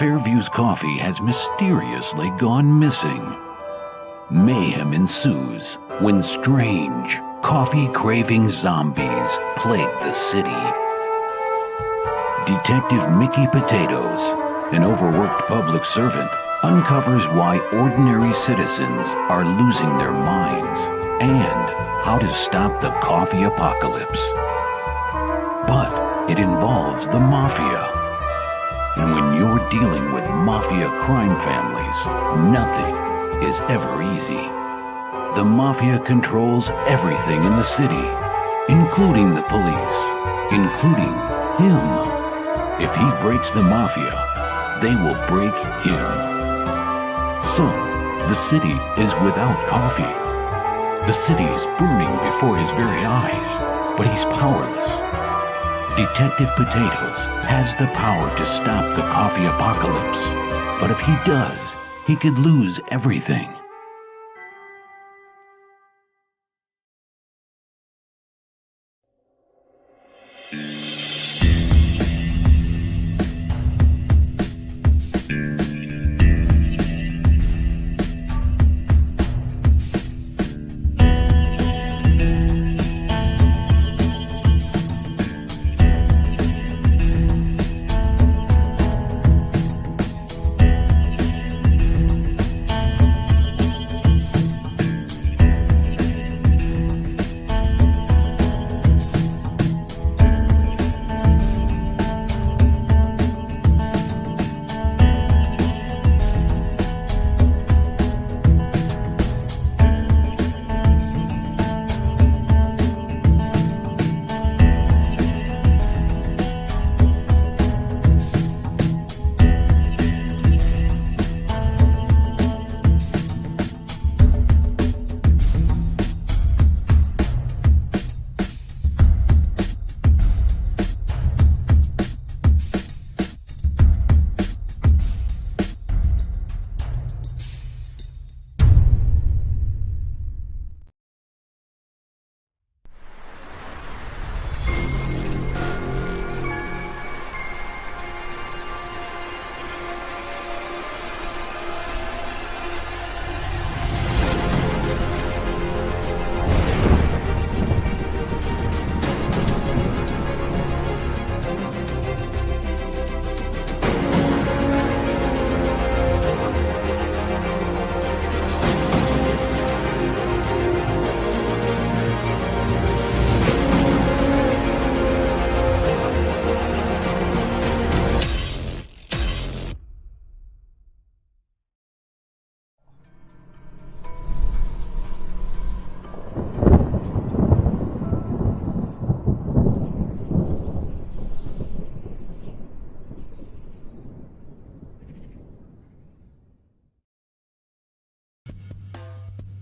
Fairview's coffee has mysteriously gone missing. Mayhem ensues when strange, coffee-craving zombies plague the city. Detective Mickey Potatoes, an overworked public servant, uncovers why ordinary citizens are losing their minds and how to stop the coffee apocalypse. But it involves the mafia. And when you're dealing with mafia crime families, nothing is ever easy. The mafia controls everything in the city, including the police, including him. If he breaks the mafia, they will break him. So, the city is without coffee. The city is burning before his very eyes, but he's powerless. Detective Potatoes has the power to stop the coffee apocalypse, but if he does, he could lose everything.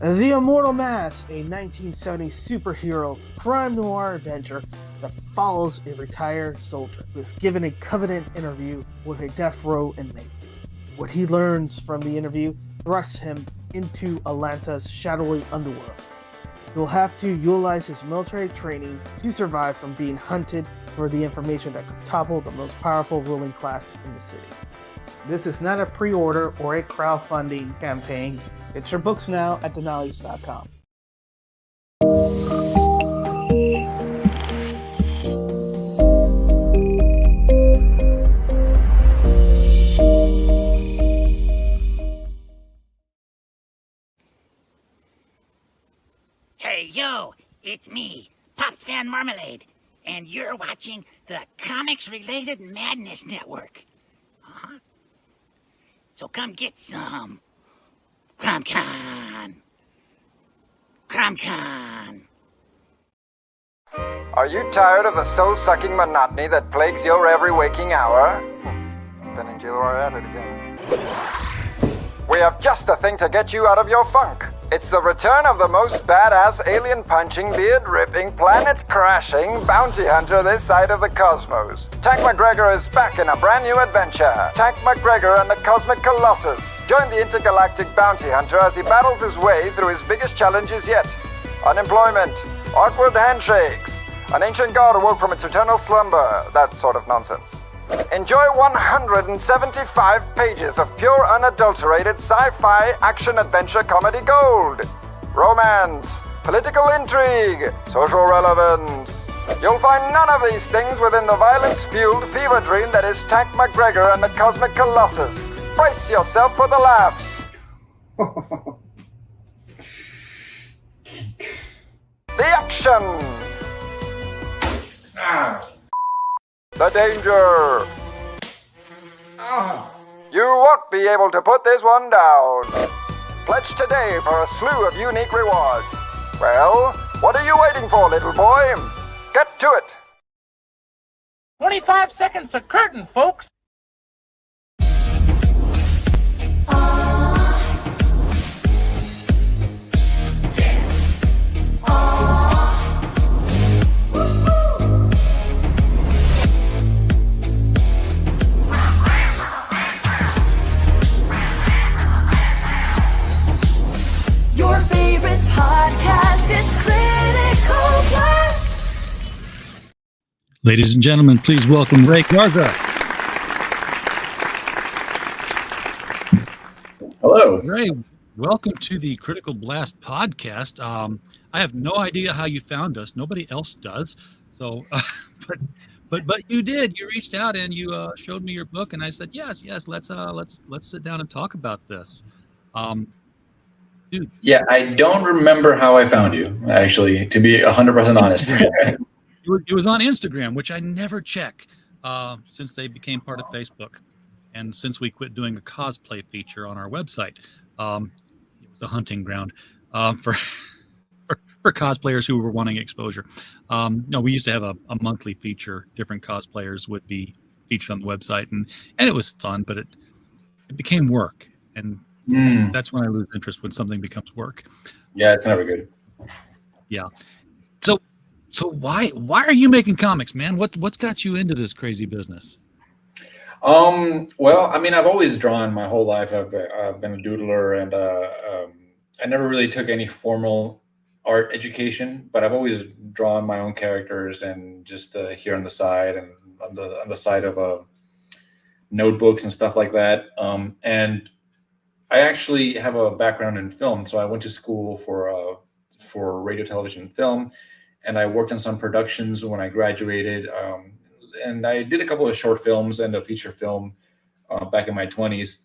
The Immortal Mask, a 1970s superhero crime noir adventure that follows a retired soldier who is given a covenant interview with a death row inmate. What he learns from the interview thrusts him into Atlanta's shadowy underworld. He'll have to utilize his military training to survive from being hunted for the information that could topple the most powerful ruling class in the city. This is not a pre-order or a crowdfunding campaign. Get your books now at TheBaronEarlsShow.com. It's me, Pops Van Marmalade, and you're watching the Comics-Related Madness Network. Huh? So come get some. CromCon. CromCon. Are you tired of the soul-sucking monotony that plagues your every waking hour? Ben and Jill are at it again. We have just the thing to get you out of your funk. It's the return of the most badass, alien-punching, beard-ripping, planet-crashing bounty hunter this side of the cosmos. Tank McGregor is back in a brand new adventure. Tank McGregor and the Cosmic Colossus. Join the intergalactic bounty hunter as he battles his way through his biggest challenges yet. Unemployment, awkward handshakes, an ancient god awoke from its eternal slumber, that sort of nonsense. Enjoy 175 pages of pure, unadulterated sci-fi action-adventure comedy gold. Romance, political intrigue, social relevance. You'll find none of these things within the violence-fueled fever dream that is Tank McGregor and the Cosmic Colossus. Brace yourself for the laughs. The action. The danger. You won't be able to put this one down. Pledge today for a slew of unique rewards. Well, what are you waiting for, little boy? Get to it. 25 seconds to curtain, folks. Your favorite podcast, it's Critical Blast. Ladies and gentlemen, please welcome Ray Garza. Hello. Ray, welcome to the Critical Blast podcast. I have no idea how you found us. Nobody else does. So, but you did. You reached out and you showed me your book, and I said, yes, let's sit down and talk about this. Dude. Yeah, I don't remember how I found you, actually, to be 100% honest. It was on Instagram, which I never check since they became part of Facebook. And since we quit doing a cosplay feature on our website, it was a hunting ground for cosplayers who were wanting exposure. No, we used to have a monthly feature. Different cosplayers would be featured on the website, and it was fun, but it became work. And that's when I lose interest, when something becomes work. Yeah, it's never good. Yeah. So why are you making comics, man? What's got you into this crazy business? Well, I mean, I've always drawn my whole life. I've been a doodler, and I never really took any formal art education, but I've always drawn my own characters and just here on the side and on the side of notebooks and stuff like that. And I actually have a background in film, so I went to school for radio, television, and film, and I worked on some productions when I graduated. And I did a couple of short films and a feature film back in my 20s.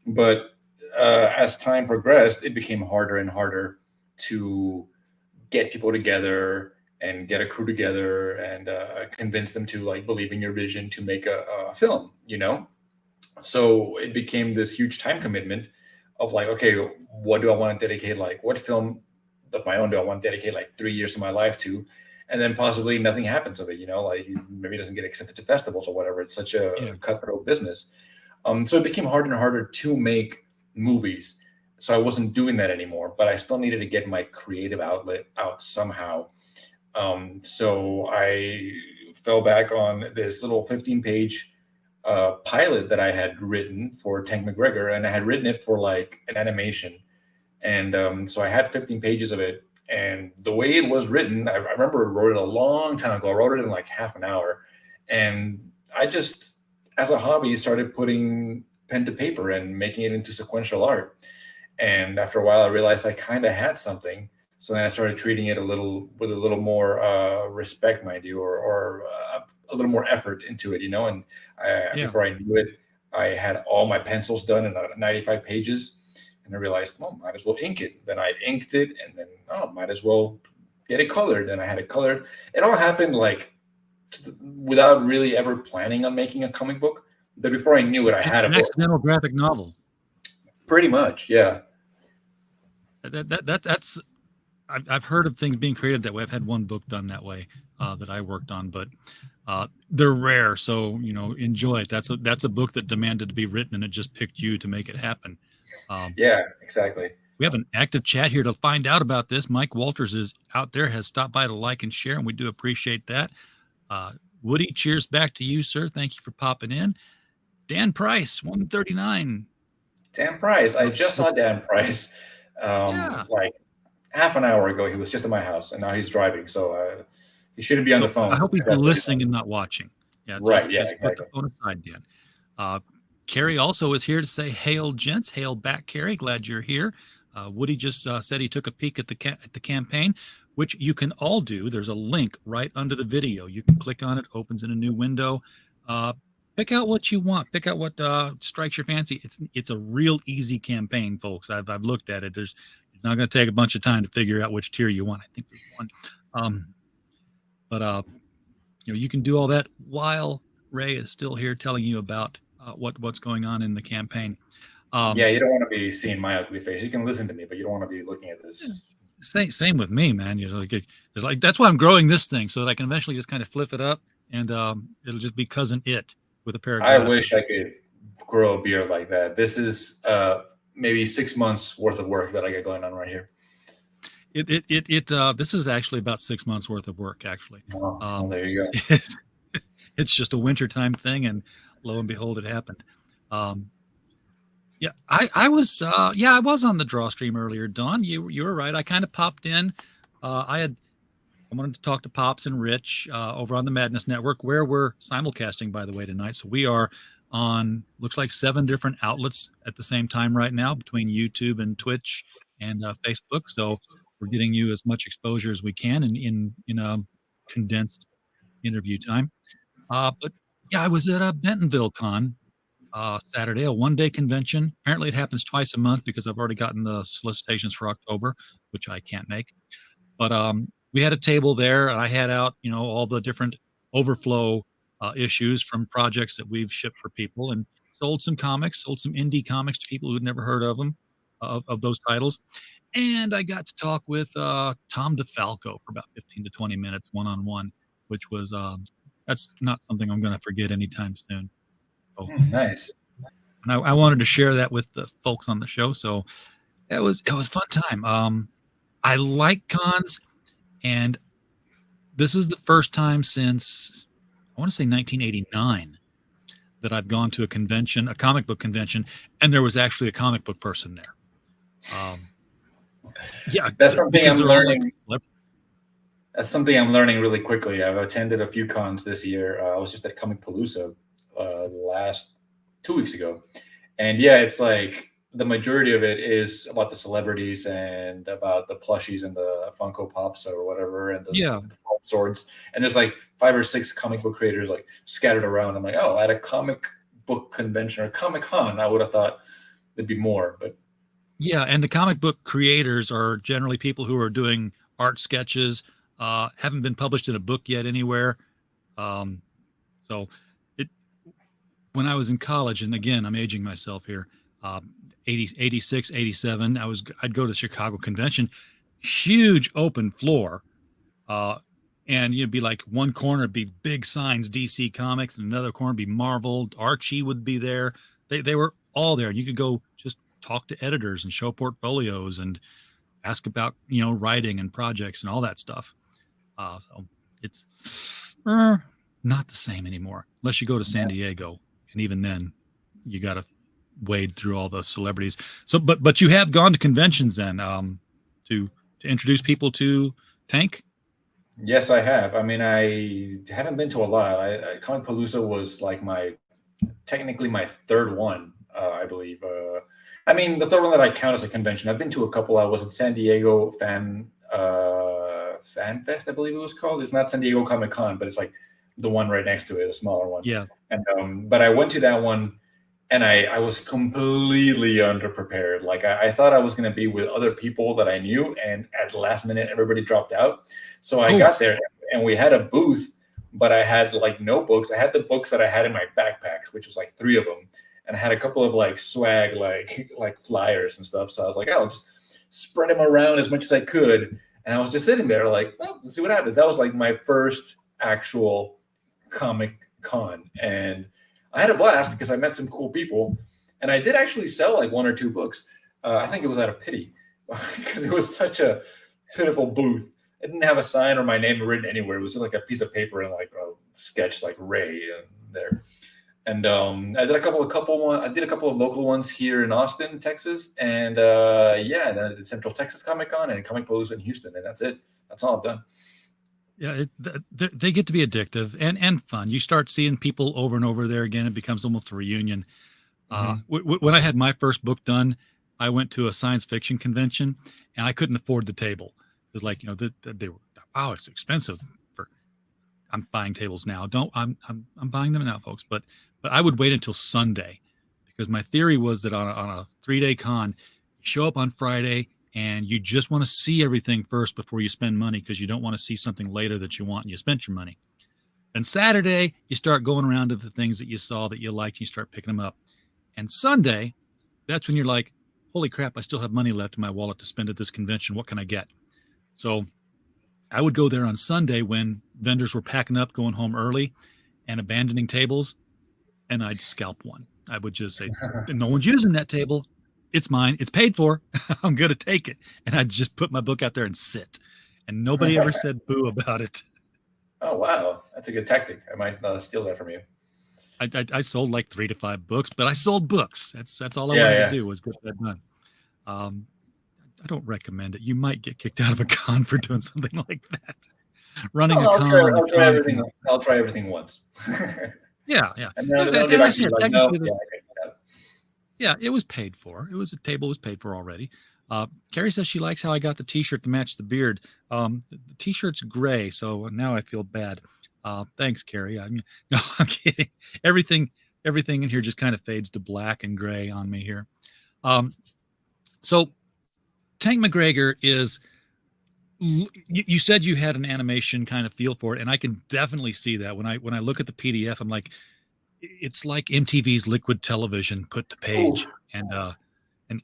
But as time progressed, it became harder and harder to get people together and get a crew together and convince them to believe in your vision to make a film, So it became this huge time commitment of okay, what do I want to dedicate? What film of my own do I want to dedicate 3 years of my life to? And then possibly nothing happens of it, maybe it doesn't get accepted to festivals or whatever. It's such a cutthroat business. So it became harder and harder to make movies. So I wasn't doing that anymore, but I still needed to get my creative outlet out somehow. So I fell back on this little 15-page pilot that I had written for Tank McGregor, and I had written it for an animation. And so I had 15 pages of it. And the way it was written, I remember I wrote it a long time ago. I wrote it in half an hour. And I just, as a hobby, started putting pen to paper and making it into sequential art. And after a while, I realized I kind of had something. So then I started treating it with a little more respect, mind you, or a little more effort into it, And before I knew it, I had all my pencils done in 95 pages. And I realized, might as well ink it. Then I inked it, and then, might as well get it colored, and I had it colored. It all happened like without really ever planning on making a comic book. But before I knew it, I had a book. Accidental graphic novel. Pretty much, yeah. That's I've heard of things being created that way. I've had one book done that way that I worked on, but they're rare. So enjoy it. That's a book that demanded to be written, and it just picked you to make it happen. Yeah, exactly. We have an active chat here to find out about this. Mike Walters is out there, has stopped by to like and share, and we do appreciate that. Woody, cheers back to you, sir. Thank you for popping in. Dan Price, 139. Dan Price. I just saw Dan Price like half an hour ago. He was just at my house, and now he's driving, so he shouldn't be on the phone. I hope he's listening and not watching. Yeah, right. Just Exactly. put the phone aside, Dan. Carrie also is here to say, hail, gents. Hail back, Carrie. Glad you're here. Woody just said he took a peek at the campaign, which you can all do. There's a link right under the video. You can click on it, opens in a new window. Pick out what you want. Pick out what strikes your fancy. It's a real easy campaign, folks. I've looked at it. It's not going to take a bunch of time to figure out which tier you want. I think there's one. But you can do all that while Ray is still here telling you about what's going on in the campaign. Yeah, you don't want to be seeing my ugly face. You can listen to me, but you don't want to be looking at this. Same with me, man. It's like that's why I'm growing this thing, so that I can eventually just kind of flip it up, and it'll just be cousin it with a pair of glasses. I wish I could grow a beard like that. This is maybe 6 months worth of work that I got going on right here. This is actually about 6 months worth of work, actually. Well, there you go. It's just a wintertime thing, and lo and behold, it happened. Yeah, I was on the draw stream earlier, Dawn. You were right. I kind of popped in. I wanted to talk to Pops and Rich over on the Madness Network, where we're simulcasting, by the way, tonight. So we are on, looks like 7 different outlets at the same time right now, between YouTube and Twitch and Facebook. So we're getting you as much exposure as we can in a condensed interview time. But yeah, I was at a Bentonville Con Saturday, a one-day convention. Apparently it happens twice a month because I've already gotten the solicitations for October, which I can't make. But we had a table there, and I had out, all the different overflow issues from projects that we've shipped for people, and sold some indie comics to people who'd never heard of them, of those titles. And I got to talk with Tom DeFalco for about 15 to 20 minutes one-on-one, which was, that's not something I'm going to forget anytime soon. So, nice. And I wanted to share that with the folks on the show. So it was a fun time. I like cons, and this is the first time since, I want to say 1989, that I've gone to a convention, a comic book convention, and there was actually a comic book person there. Yeah, that's something I'm learning. Like, that's something I'm learning really quickly. I've attended a few cons this year. I was just at Comic Palooza last 2 weeks ago, and yeah, it's like the majority of it is about the celebrities and about the plushies and the Funko Pops or whatever, and the swords. And there's like 5 or 6 comic book creators like scattered around. I'm like, oh, at a comic book convention or Comic Con, I would have thought there'd be more, but. Yeah, and the comic book creators are generally people who are doing art sketches, haven't been published in a book yet anywhere. So when I was in college, and again, I'm aging myself here, 86, 87, I'd go to the Chicago convention, huge open floor, and you'd be like, one corner would be big signs, DC Comics, and another corner would be Marvel, Archie would be there. They were all there, and you could go just talk to editors and show portfolios and ask about, writing and projects and all that stuff. So it's not the same anymore, unless you go to San Diego. And even then you got to wade through all the celebrities. So, but you have gone to conventions then, to introduce people to Tank? Yes, I have. I mean, I haven't been to a lot. Comic Palooza was like technically my third one, I believe. I mean, the third one that I count as a convention. I've been to a couple. I was at San Diego Fan Fest, I believe it was called. It's not San Diego Comic-Con, but it's like the one right next to it, a smaller one. Yeah. And but I went to that one And I was completely underprepared. Like I thought I was going to be with other people that I knew, and at the last minute, everybody dropped out. So I got there, and we had a booth, but I had like no books. I had the books that I had in my backpack, which was like 3 of them, and I had a couple of like swag, like flyers and stuff. So I was like, I'll just spread them around as much as I could, and I was just sitting there like, well, let's see what happens. That was like my first actual comic con, and I had a blast because I met some cool people, and I did actually sell like 1 or 2 books. I think it was out of pity because it was such a pitiful booth. It didn't have a sign or my name written anywhere. It was just like a piece of paper and like a sketch like Ray there. And I did a couple of local ones here in Austin, Texas, and then I did Central Texas Comic Con and Comic Palooza in Houston, and that's it. That's all I've done. Yeah, they get to be addictive and fun. You start seeing people over and over there again. It becomes almost a reunion. When I had my first book done, I went to a science fiction convention, and I couldn't afford the table. It was like, they were, wow, it's expensive. I'm buying tables now. I'm buying them now, folks. But I would wait until Sunday, because my theory was that on a 3-day con, you show up on Friday, and you just want to see everything first before you spend money, because you don't want to see something later that you want and you spent your money. Then Saturday, you start going around to the things that you saw that you liked, and you start picking them up. And Sunday, that's when you're like, holy crap, I still have money left in my wallet to spend at this convention. What can I get? So I would go there on Sunday when vendors were packing up, going home early, and abandoning tables, and I'd scalp one. I would just say, no one's using that table. It's mine. It's paid for. I'm going to take it. And I'd just put my book out there and sit. And nobody ever said boo about it. Oh, wow. That's a good tactic. I might steal that from you. I sold like 3 to 5 books, but I sold books. That's all I wanted to do, was get that done. I don't recommend it. You might get kicked out of a con for doing something like that. Running a con. I'll try everything once. Yeah. And then I'll be like, yeah, it was paid for. The table was paid for already. Carrie says she likes how I got the T-shirt to match the beard. The T-shirt's gray, so now I feel bad. Thanks, Carrie. I'm kidding. Everything in here just kind of fades to black and gray on me here. So Tank McGregor is. You said you had an animation kind of feel for it, and I can definitely see that when I look at the PDF. I'm like, it's like MTV's Liquid Television put to page. And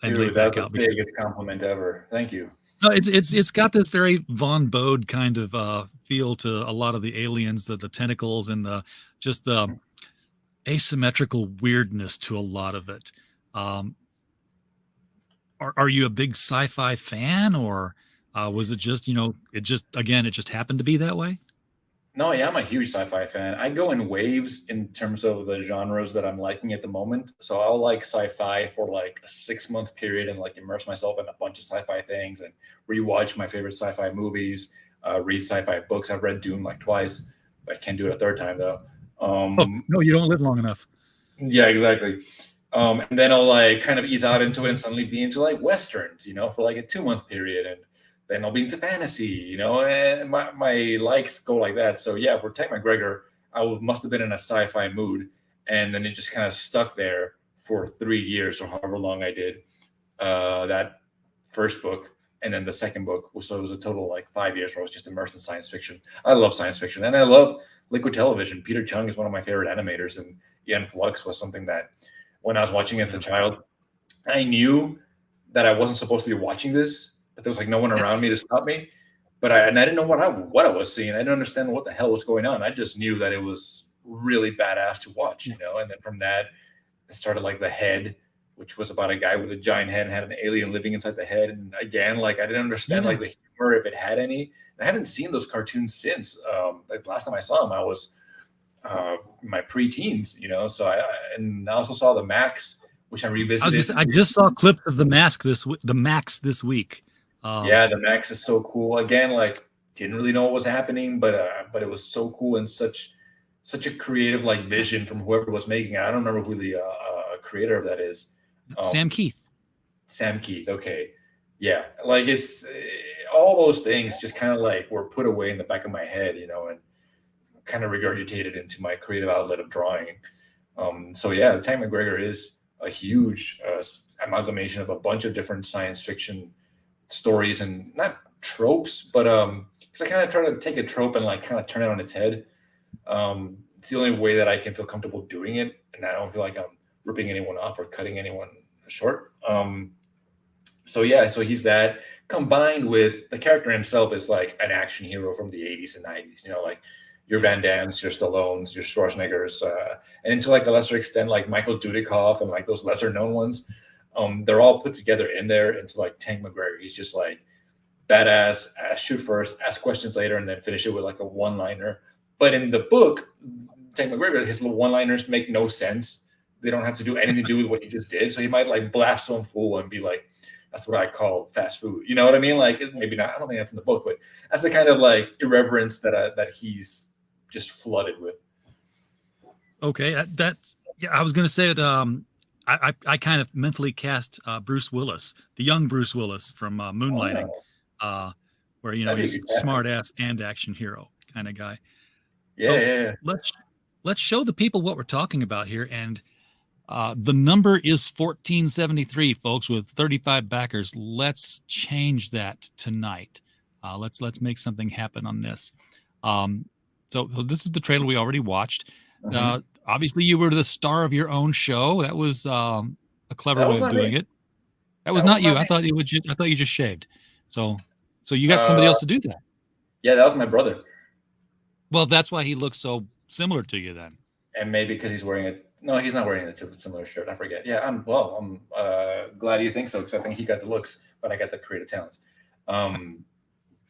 Dude, that's the biggest compliment ever. Thank you. No, it's got this very Von Bode kind of feel to a lot of the aliens, the tentacles, and the asymmetrical weirdness to a lot of it. Are you a big sci-fi fan, or was it just it just happened to be that way? No, yeah, I'm a huge sci-fi fan. I go in waves in terms of the genres that I'm liking at the moment. So I'll like sci-fi for like a 6-month period and like immerse myself in a bunch of sci-fi things and rewatch my favorite sci-fi movies, read sci-fi books. I've read Dune like twice, but I can't do it a third time though. No, you don't live long enough. Yeah, exactly. And then I'll like kind of ease out into it and suddenly be into like Westerns, for like a 2-month period. And then I'll be into fantasy, and my likes go like that. So yeah, for Tank McGregor, I must have been in a sci-fi mood, and then it just kind of stuck there for 3 years or however long I did that first book, and then the second book. So it was a total of like 5 years where I was just immersed in science fiction. I love science fiction, and I love Liquid Television. Peter Chung is one of my favorite animators, and Ian Flux was something that when I was watching as a child, I knew that I wasn't supposed to be watching this. But there was like no one around me to stop me. But I didn't know what I was seeing. I didn't understand what the hell was going on. I just knew that it was really badass to watch, And then from that, it started like The Head, which was about a guy with a giant head and had an alien living inside the head. And again, like I didn't understand like the humor, if it had any. And I haven't seen those cartoons since. Like last time I saw them, I was my pre-teens, So I also saw the Max, which I revisited. I just saw clips of the Max this week. Yeah, the Max is so cool. Again, like didn't really know what was happening, but it was so cool and such a creative like vision from whoever was making it. I don't remember who the creator of that is. Sam Keith. Sam Keith. Okay, yeah, like it's all those things just kind of like were put away in the back of my head, and kind of regurgitated into my creative outlet of drawing. So yeah, Tank McGregor is a huge amalgamation of a bunch of different science fiction stories, and not tropes, but because I kind of try to take a trope and like kind of turn it on its head. It's the only way that I can feel comfortable doing it, and I don't feel like I'm ripping anyone off or cutting anyone short. So yeah, so he's that combined with the character himself is like an action hero from the 80s and 90s, you know, like your Van Dammes, your Stallones, your Schwarzeneggers, and to like a lesser extent, like Michael Dudikoff and like those lesser known ones. They're all put together in there into like Tank McGregor. He's just like badass, shoot first, ask questions later, and then finish it with like a one-liner. But in the book, Tank McGregor, his little one-liners make no sense. They don't have to do anything to do with what he just did. So he might like blast some fool and be like, that's what I call fast food. You know what I mean? Like maybe not. I don't think that's in the book, but that's the kind of like irreverence that he's just flooded with. Okay, that's yeah. I was going to say that. I kind of mentally cast Bruce Willis, the young Bruce Willis from Moonlighting, where you know he's smart ass and action hero kind of guy. Yeah. Let's show the people what we're talking about here, and the number is 1473, folks, with 35 backers. Let's change that tonight. Let's make something happen on this. So this is the trailer we already watched. Obviously, you were the star of your own show. That was a clever way of doing it. That was not you. I thought you just shaved. So you got somebody else to do that. Yeah, that was my brother. Well, that's why he looks so similar to you then. And maybe because he's wearing it. No, he's not wearing a similar shirt. I forget. Yeah, I'm glad you think so, because I think he got the looks, but I got the creative talent.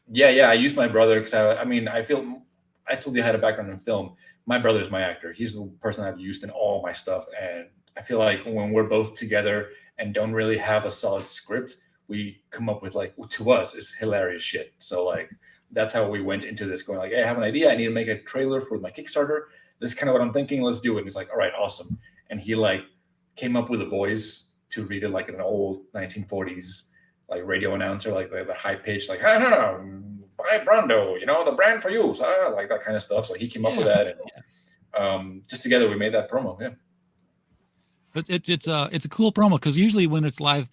Yeah, I used my brother because I told you I had a background in film. My brother's my actor. He's the person I've used in all my stuff. And I feel like when we're both together and don't really have a solid script, we come up with like, to us, it's hilarious shit. So like, that's how we went into this, going like, hey, I have an idea. I need to make a trailer for my Kickstarter. This is kind of what I'm thinking. Let's do it. And he's like, all right, awesome. And he like came up with the voice to read it like an old 1940s like radio announcer, like the high pitch, like, I don't know, buy Brando, you know, the brand for you, so, like that kind of stuff. So he came up with that, and just together we made that promo. Yeah, but it's a cool promo, because usually when it's live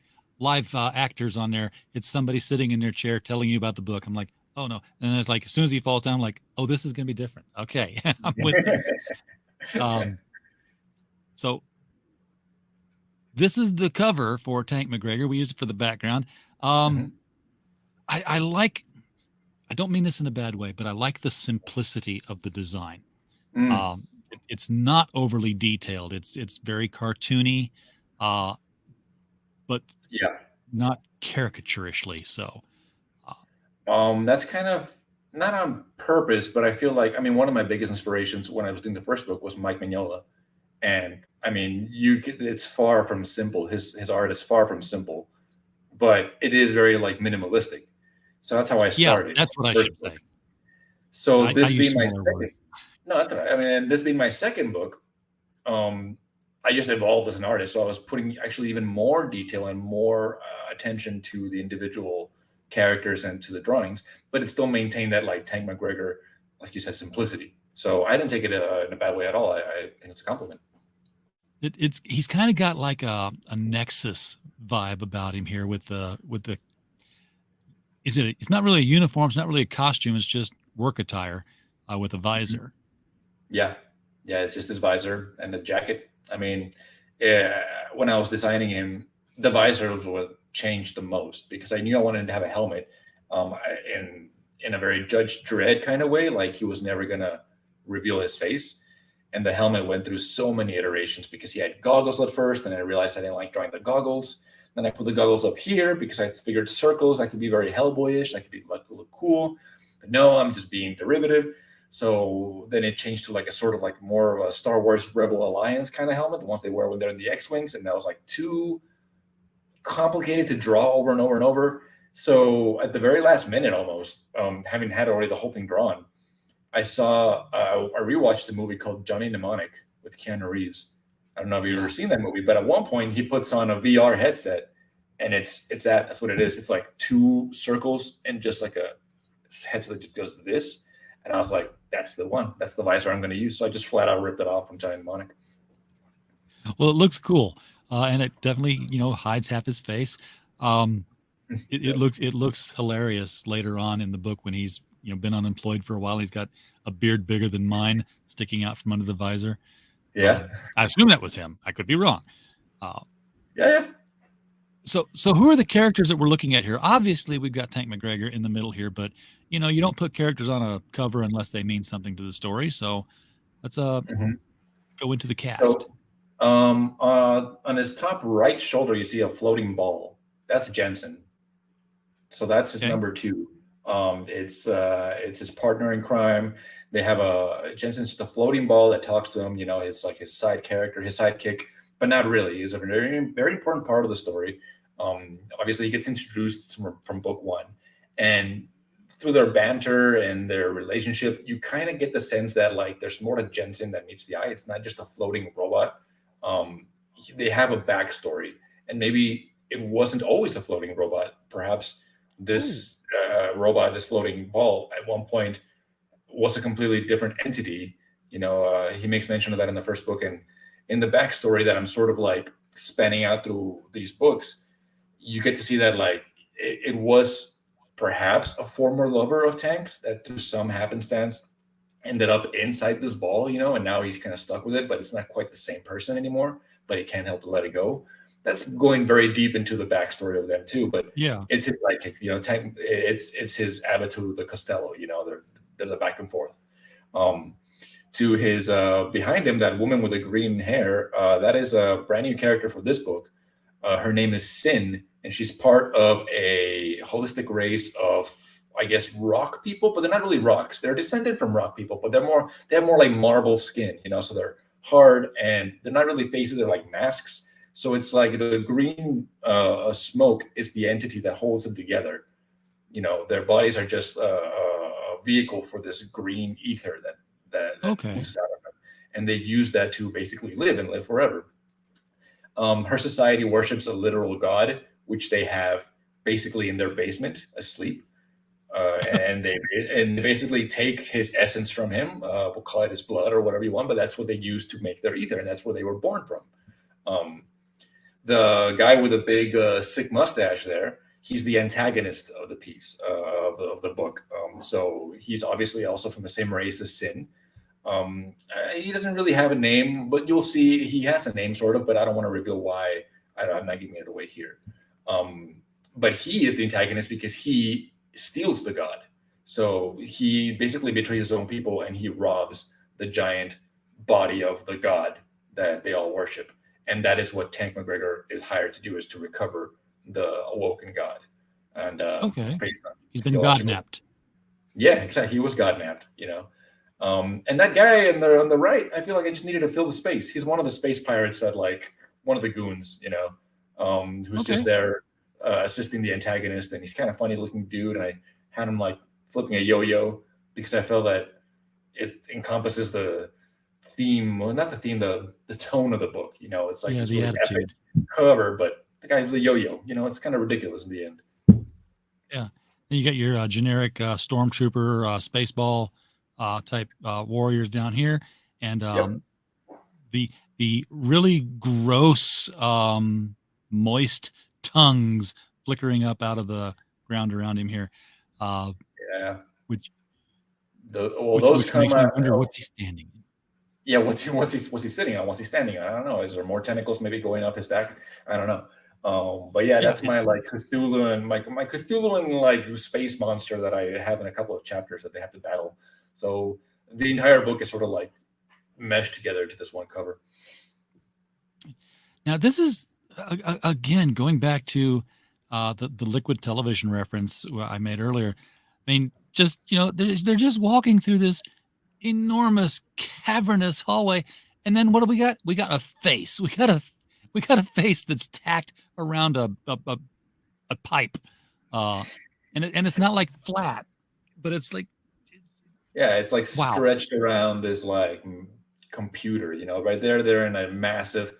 actors on there, it's somebody sitting in their chair telling you about the book. I'm like, oh no, and then it's like as soon as he falls down, I'm like, oh, this is gonna be different. Okay, I'm with this. So this is the cover for Tank McGregor. We used it for the background. I like. I don't mean this in a bad way, but I like the simplicity of the design. It's not overly detailed. It's very cartoony, but not caricaturishly so. That's kind of not on purpose, but I feel like, one of my biggest inspirations when I was doing the first book was Mike Mignola. And it's far from simple. His art is far from simple, but it is very like minimalistic. So that's how I started. Yeah, that's what I should say. So this being my second, no, that's all right. And this being my second book, I just evolved as an artist. So I was putting actually even more detail and more attention to the individual characters and to the drawings, but it still maintained that like Tank McGregor, like you said, simplicity. So I didn't take it in a bad way at all. I think it's a compliment. He's kind of got like a Nexus vibe about him here with the. It's not really a uniform. It's not really a costume. It's just work attire with a visor. Yeah. It's just his visor and the jacket. When I was designing him, the visor was what changed the most, because I knew I wanted him to have a helmet in a very Judge Dredd kind of way. Like he was never going to reveal his face. And the helmet went through so many iterations, because he had goggles at first. And I realized I didn't like drawing the goggles. Then I put the goggles up here because I figured circles, I could be very Hellboyish. I could be like look cool. But no, I'm just being derivative. So then it changed to like a sort of like more of a Star Wars Rebel Alliance kind of helmet, the ones they wear when they're in the X-Wings. And that was like too complicated to draw over and over and over. So at the very last minute, almost, having had already the whole thing drawn, I rewatched a movie called Johnny Mnemonic with Keanu Reeves. I don't know if you've ever seen that movie, but at one point he puts on a VR headset, and that's what it is. It's like two circles and just like a headset that just goes to this. And I was like, that's the one. That's the visor I'm going to use. So I just flat out ripped it off from Johnny Mnemonic. Well, it looks cool, and it definitely hides half his face. It looks hilarious later on in the book when he's been unemployed for a while. He's got a beard bigger than mine sticking out from under the visor. Yeah. I assume that was him. I could be wrong. Yeah. So who are the characters that we're looking at here? Obviously, we've got Tank McGregor in the middle here, but you don't put characters on a cover unless they mean something to the story. So let's go into the cast. So, on his top right shoulder, you see a floating ball. That's Jensen. So that's his number 2. It's his partner in crime. They have Jensen's the floating ball that talks to him. It's like his side character, his sidekick, but not really. He's a very, very important part of the story. Obviously, he gets introduced from book 1, and through their banter and their relationship, you kind of get the sense that there's more to Jensen than meets the eye. It's not just a floating robot. They have a backstory, and maybe it wasn't always a floating robot. Perhaps this robot, this floating ball, at one point was a completely different entity. He makes mention of that in the first book, and in the backstory that I'm sort of spanning out through these books, you get to see that it was perhaps a former lover of Tank's that through some happenstance ended up inside this ball, and now he's kind of stuck with it, but it's not quite the same person anymore, but he can't help but let it go. That's going very deep into the backstory of them too, but yeah, it's his Tank, it's his Abbott the Costello, they're the back and forth. To his behind him, that woman with the green hair, that is a brand new character for this book. Her name is Sin, and she's part of a holistic race of, I guess, rock people, but they're not really rocks. They're descended from rock people, but they have more like marble skin, so they're hard and they're not really faces, they're like masks. So it's like the green smoke is the entity that holds them together. Their bodies are just a vehicle for this green ether that oozes out of them, and they use that to basically live and live forever. Her society worships a literal god, which they have basically in their basement asleep, and they basically take his essence from him. We'll call it his blood or whatever you want, but that's what they use to make their ether, and that's where they were born from. The guy with a big sick mustache there, he's the antagonist of the piece of the book. So he's obviously also from the same race as Sin. He doesn't really have a name, but you'll see he has a name sort of, but I don't want to reveal why. I'm not giving it away here. But he is the antagonist because he steals the god. So he basically betrays his own people and he robs the giant body of the god that they all worship. And that is what Tank McGregor is hired to do, is to recover the awoken god. And he's been godnapped. Yeah, exactly. He was godnapped, and that guy on the right, I feel like I just needed to fill the space. He's one of the space pirates that one of the goons, who's just there assisting the antagonist, and he's kind of funny looking dude. And I had him flipping a yo-yo because I felt that it encompasses the theme, well, not the theme, the tone of the book. It's like this really epic cover, but the guy's a yo-yo. It's kind of ridiculous in the end. Yeah. Then you got your generic stormtrooper, spaceball type warriors down here, and the really gross, moist tongues flickering up out of the ground around him here. Which come out. Wonder what's he standing in? Yeah, what's he sitting on? What's he standing on? I don't know. Is there more tentacles maybe going up his back? I don't know. But that's my Cthulhuan, my Cthulhuan space monster that I have in a couple of chapters that they have to battle. So the entire book is sort of meshed together to this one cover. Now this is again going back to the liquid television reference I made earlier. I mean, just they're just walking through this enormous cavernous hallway, and then what do we got? We got a face. We got a face that's tacked around a pipe, and it's not flat, but it's it's stretched around this computer. Right there, they're in a massive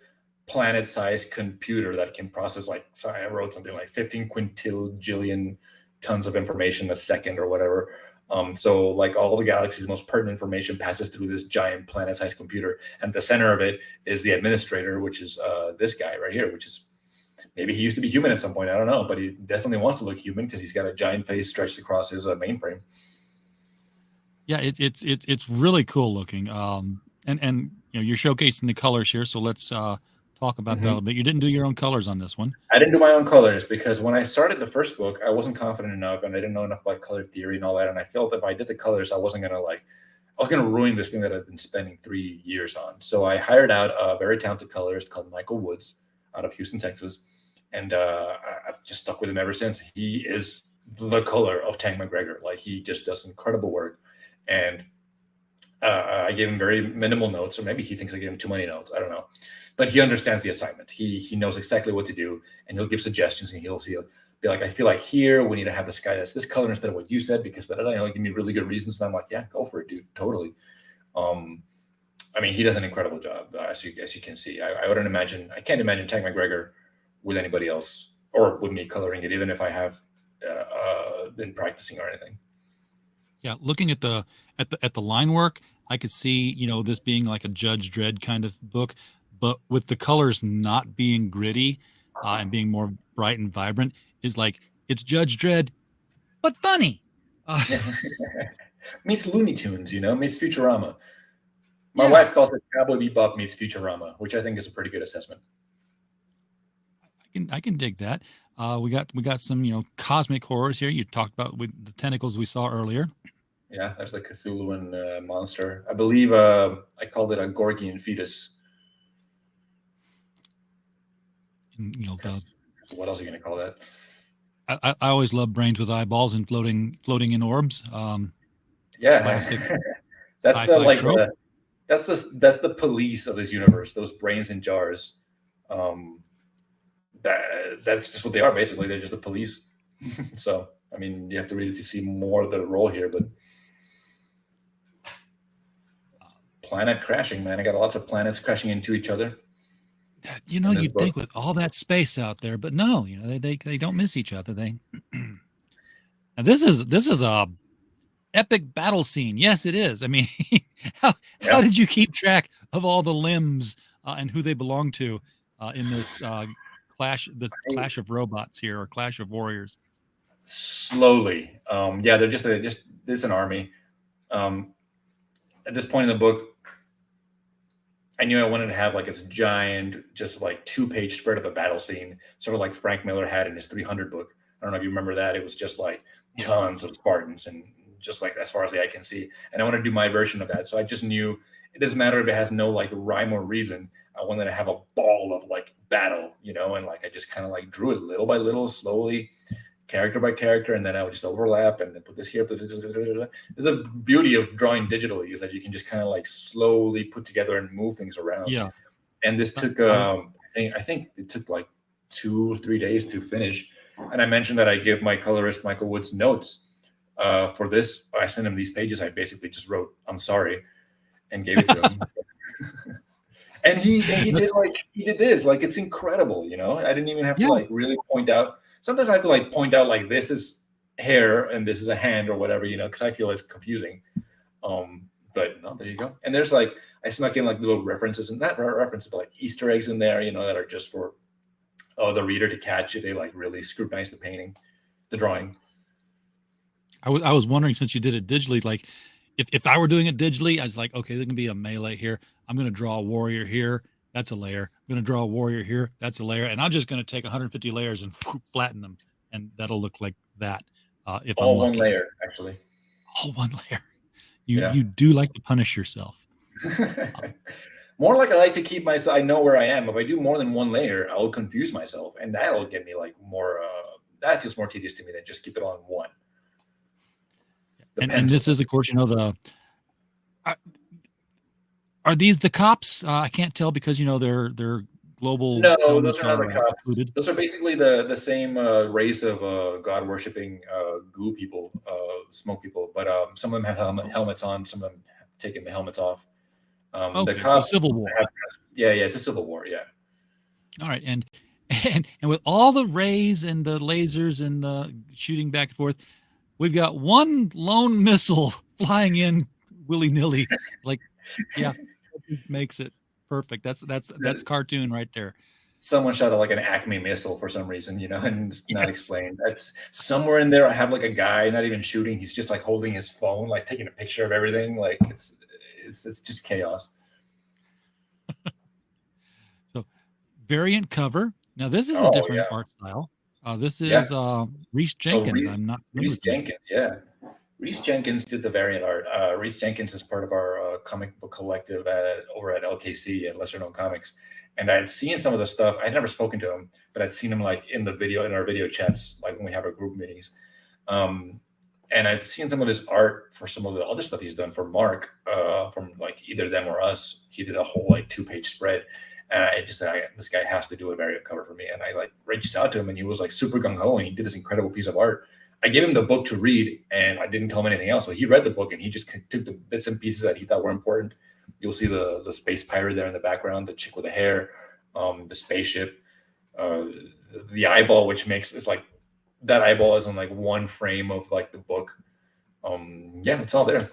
planet-sized computer that can process I wrote something 15 quintillion tons of information a second or whatever. So like all the galaxy's most pertinent information passes through this giant planet-sized computer, and the center of it is the administrator, which is this guy right here, which is maybe he used to be human at some point. I don't know, but he definitely wants to look human because he's got a giant face stretched across his mainframe. Yeah, it's really cool looking. And you're showcasing the colors here, so let's talk about that a little bit. You didn't do your own colors on this one. I didn't do my own colors because when I started the first book, I wasn't confident enough, and I didn't know enough about color theory and all that. And I felt if I did the colors, I was gonna ruin this thing that I've been spending 3 years on. So I hired out a very talented colorist called Michael Woods out of Houston, Texas, and I've just stuck with him ever since. He is the color of Tank McGregor. Like, he just does incredible work, and I gave him very minimal notes, or maybe he thinks I gave him too many notes. I don't know. But he understands the assignment. He knows exactly what to do, and he'll give suggestions, and he'll be like, I feel like here we need to have this guy that's this color instead of what you said, because he'll give me really good reasons. And I'm like, yeah, go for it, dude. Totally. I mean, he does an incredible job, as you can see. I can't imagine Tank McGregor with anybody else, or with me coloring it, even if I have been practicing or anything. Yeah, looking at the line work, I could see, this being like a Judge Dredd kind of book, but with the colors not being gritty and being more bright and vibrant, is like, it's Judge Dredd, but funny. Meets Looney Tunes, meets Futurama. My wife calls it Cowboy Bebop meets Futurama, which I think is a pretty good assessment. I can dig that. We got some cosmic horrors here. You talked about with the tentacles we saw earlier. Yeah, there's the Cthulhuan monster. I believe I called it a Gorgian fetus. What else are you going to call that? I always love brains with eyeballs and floating in orbs. Classic. That's the police of this universe. Those brains in jars. That's just what they are. Basically, they're just the police. So, I mean, you have to read it to see more of the role here, but planet crashing, man. I got lots of planets crashing into each other. You'd think with all that space out there, but no, they don't miss each other. And this is a epic battle scene. Yes, it is. I mean, how did you keep track of all the limbs and who they belong to in this clash of robots here, or clash of warriors? Slowly. They're just it's an army. At this point in the book, I knew I wanted to have like this giant, just like 2-page spread of a battle scene, sort of like Frank Miller had in his 300 book. I don't know if you remember that. It was just like tons of Spartans, and just like as far as the eye can see. And I want to do my version of that. So I just knew it doesn't matter if it has no like rhyme or reason. I wanted to have a ball of like battle, and like I just kind of like drew it little by little, slowly, character by character, and then I would just overlap and then put this here. There's a beauty of drawing digitally, is that you can just kind of like slowly put together and move things around. Yeah. And this took I think it took like 2 or 3 days to finish. And I mentioned that I give my colorist Michael Woods notes for this. I sent him these pages. I basically just wrote, "I'm sorry," and gave it to him. And he did this. Like, it's incredible, I didn't even have to like really point out. Sometimes I have to like point out like this is hair and this is a hand or whatever, because I feel it's confusing. But no, there you go. And there's like, I snuck in like little references, and not references, but like Easter eggs in there, that are just for the reader to catch if they like really scrutinize the painting, the drawing. I was wondering, since you did it digitally, like if I were doing it digitally, I was like, okay, there can be a melee here. I'm going to draw a warrior here. That's a layer. I'm going to draw a warrior here. That's a layer. And I'm just going to take 150 layers and flatten them. And that'll look like that. If all I'm lucky. One layer, actually. All one layer. You do like to punish yourself. More like I like to keep myself. I know where I am. If I do more than one layer, I'll confuse myself. And that'll get me like more, that feels more tedious to me than just keep it on one. And this is, of course, are these the cops? I can't tell because they're global. No, those are not the cops. Included. Those are basically the same race of God worshipping goo people, smoke people. But some of them have helmets on. Some of them have taken the helmets off. Okay, the cops, so civil war. It's a civil war. Yeah. All right, and with all the rays and the lasers and the shooting back and forth, we've got one lone missile flying in willy-nilly. Like, yeah, makes it perfect. That's cartoon right there. Someone shot like an Acme missile for some reason, and it's not explained. That's somewhere in there. I have like a guy not even shooting. He's just like holding his phone, like taking a picture of everything. Like it's just chaos. So variant cover. Now this is a different art style. This is Rhys Jenkins. So Rhys Jenkins, yeah. Rhys Jenkins did the variant art. Rhys Jenkins is part of our comic book collective over at LKC at Lesser Known Comics. And I had seen some of the stuff. I'd never spoken to him, but I'd seen him like in our video chats, like when we have our group meetings. And I'd seen some of his art for some of the other stuff he's done for Mark, from like either them or us. He did a whole like 2-page spread. And I just said, this guy has to do a variant cover for me. And I like reached out to him, and he was like super gung-ho, and he did this incredible piece of art. I gave him the book to read, and I didn't tell him anything else. So he read the book, and he just took the bits and pieces that he thought were important. You'll see the space pirate there in the background, the chick with the hair, the spaceship, the eyeball, which makes it's like that eyeball is on like one frame of like the book. Yeah, it's all there.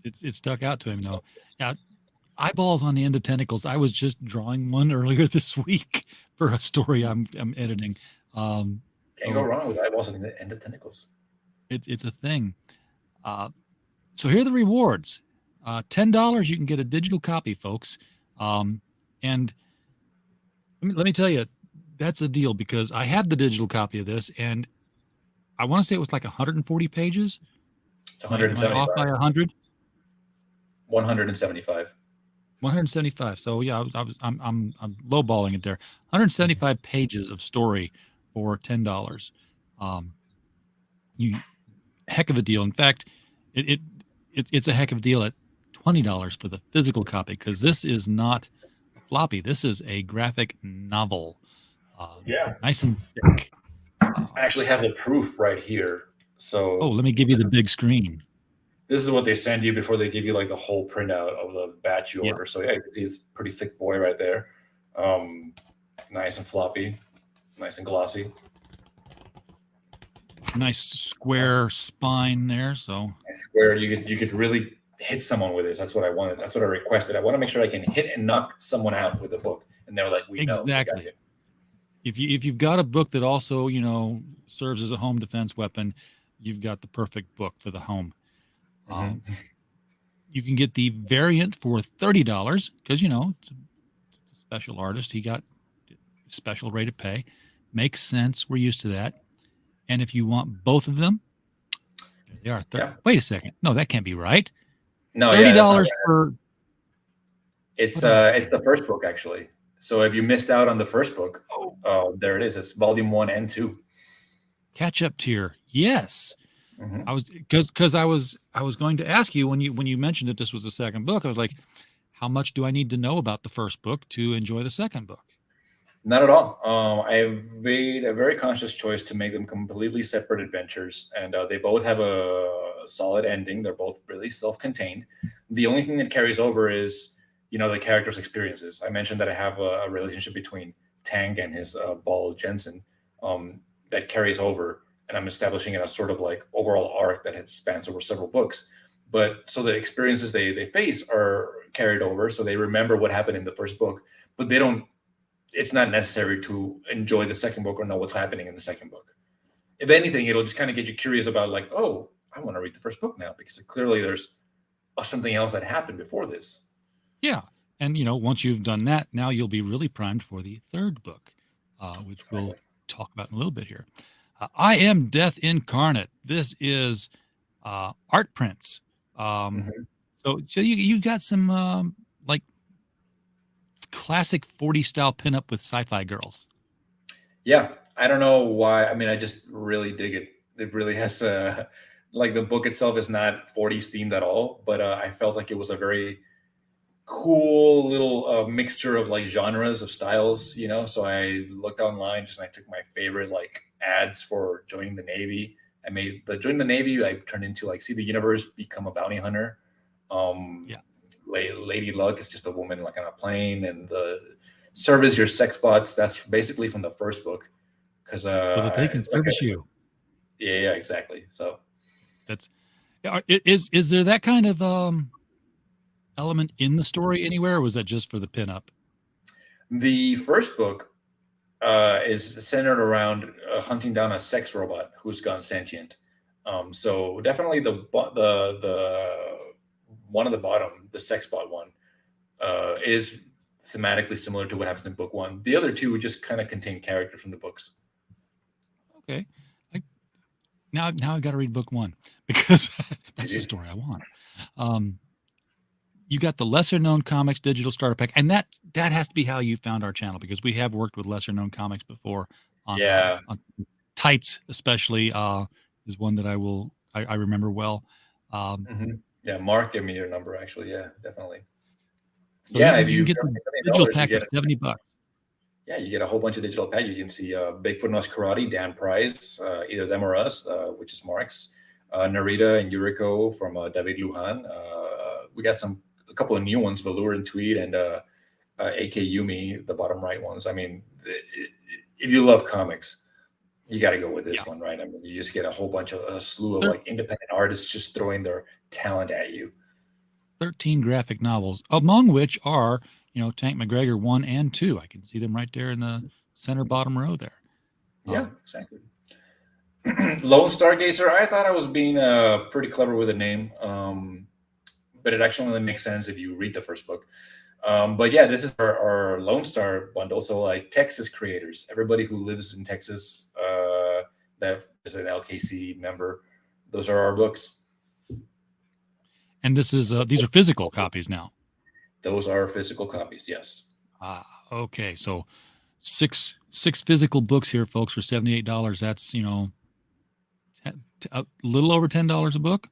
It stuck out to him though. Yeah, eyeballs on the end of tentacles. I was just drawing one earlier this week for a story I'm editing. Can't go wrong with eyeballs on the end of tentacles. It's a thing. So here are the rewards. $10, you can get a digital copy, folks. And let me tell you, that's a deal, because I had the digital copy of this, and I want to say it was like 140 pages. It's 175. Off by 100. 175. 175. So yeah, I'm lowballing it there. 175 pages of story for $10. Heck of a deal. In fact, it's a heck of a deal at $20 for the physical copy, because this is not a floppy. This is a graphic novel. Nice and thick. I actually have the proof right here. So let me give you the big screen. This is what they send you before they give you like the whole printout of the batch you order. So yeah, you can see it's a pretty thick boy right there. Nice and floppy, nice and glossy. Nice square spine there. So square, you could really hit someone with this. That's what I wanted. That's what I requested. I want to make sure I can hit and knock someone out with the book. And they're like, we know. Exactly. If you've got a book that also, serves as a home defense weapon, you've got the perfect book for the home. You can get the variant for $30 because, it's a special artist. He got special rate of pay. Makes sense. We're used to that. And if you want both of them, there they are. Wait a second. No, that can't be right. No, $30 for. It's the first book, actually. So if you missed out on the first book, there it is. It's volume 1 and 2. Catch up tier. Yes. I was because I was going to ask you when you mentioned that this was the second book. I was like, how much do I need to know about the first book to enjoy the second book? Not at all. I made a very conscious choice to make them completely separate adventures, and they both have a solid ending. They're both really self-contained. The only thing that carries over is the character's experiences. I mentioned that I have a relationship between Tang and his Ball Jensen that carries over. And I'm establishing a sort of like overall arc that spans over several books. But so the experiences they face are carried over. So they remember what happened in the first book, but it's not necessary to enjoy the second book or know what's happening in the second book. If anything, it'll just kind of get you curious about like, oh, I want to read the first book now, because clearly there's something else that happened before this. Yeah. And, once you've done that, now you'll be really primed for the third book, which we'll talk about in a little bit here. I Am Death Incarnate. This is art prints. So you've got some like classic 40s style pinup with sci-fi girls. Yeah, I don't know why. I mean, I just really dig it. It really has like the book itself is not 40s themed at all, but I felt like it was a very cool little mixture of like genres of styles, So I looked online and I took my favorite like ads for joining the Navy. I made the join the Navy. I turned into like see the universe, become a bounty hunter. Lady Luck is just a woman like on a plane, and the service your sex bots. That's basically from the first book, because so that they can service you. Yeah, exactly. So That's is there that kind of element in the story anywhere, or was that just for the pinup? The first book is centered around hunting down a sex robot who's gone sentient. So definitely the one at the bottom, the sex bot one, is thematically similar to what happens in book one. The other two would just kind of contain characters from the books. Okay. Now I got to read book one because that's the story I want. You got the lesser known comics digital starter pack, and that has to be how you found our channel, because we have worked with lesser known comics before. On Tights especially is one that I remember well. Yeah, Mark gave me your number actually. Yeah, definitely. So if you get the digital pack for $70. Yeah, you get a whole bunch of digital pack. You can see Bigfoot Knows Karate, Dan Price, Either Them or Us, which is Mark's, Narita and Yuriko from David Lujan. We got a couple of new ones, Velour and Tweed, and AK Yumi, the bottom right ones. I mean, if you love comics, you got to go with this one, right? I mean, you just get a whole bunch of a slew of like independent artists just throwing their talent at you. 13 graphic novels, among which are, Tank McGregor 1 and 2. I can see them right there in the center bottom row there. Yeah, exactly. Lone Stargazer, I thought I was being pretty clever with the name, but it actually only makes sense if you read the first book. But yeah, this is our Lone Star bundle. So like Texas creators, everybody who lives in Texas that is an LKC member, those are our books. And this is these are physical copies now. Those are physical copies, yes. Okay. So six physical books here, folks, for $78. That's, a little over $10 a book.